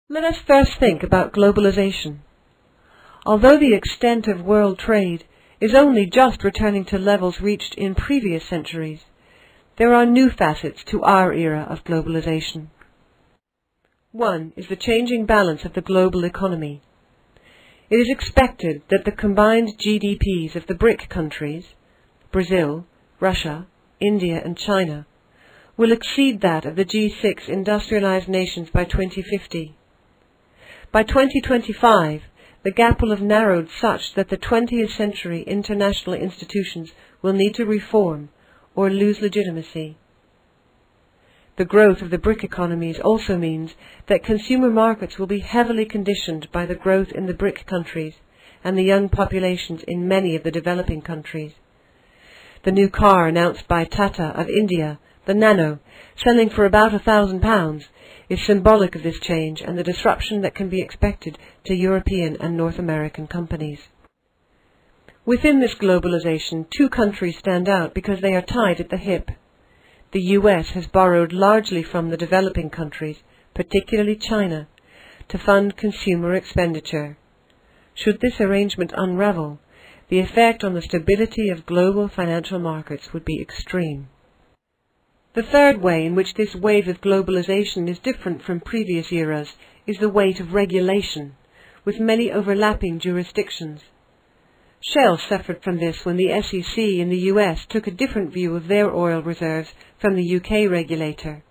Let us first think about globalization. Although the extent of world trade is only just returning to levels reached in previous centuries, there are new facets to our era of globalization. One is the changing balance of the global economy. It is expected that the combined GDPs of the BRIC countries, Brazil, Russia, India and China, will exceed that of the G6 industrialized nations by 2050. By 2025, the gap will have narrowed such that the 20th century international institutions will need to reform or lose legitimacy. The growth of the BRIC economies also means that consumer markets will be heavily conditioned by the growth in the BRIC countries and the young populations in many of the developing countries. The new car announced by Tata of India, the Nano, selling for about £1,000, is symbolic of this change and the disruption that can be expected to European and North American companies. Within this globalization, two countries stand out because they are tied at the hip. The US has borrowed largely from the developing countries, particularly China, to fund consumer expenditure. Should this arrangement unravel, the effect on the stability of global financial markets would be extreme. The third way in which this wave of globalization is different from previous eras is the weight of regulation, with many overlapping jurisdictions. Shell suffered from this when the SEC in the US took a different view of their oil reserves from the UK regulator.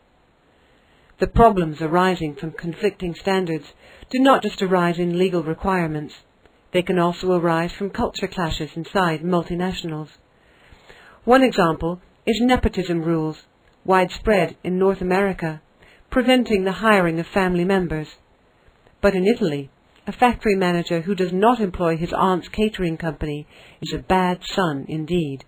The problems arising from conflicting standards do not just arise in legal requirements. They can also arise from culture clashes inside multinationals. One example is nepotism rules, widespread in North America, preventing the hiring of family members. But in Italy, a factory manager who does not employ his aunt's catering company is a bad son indeed.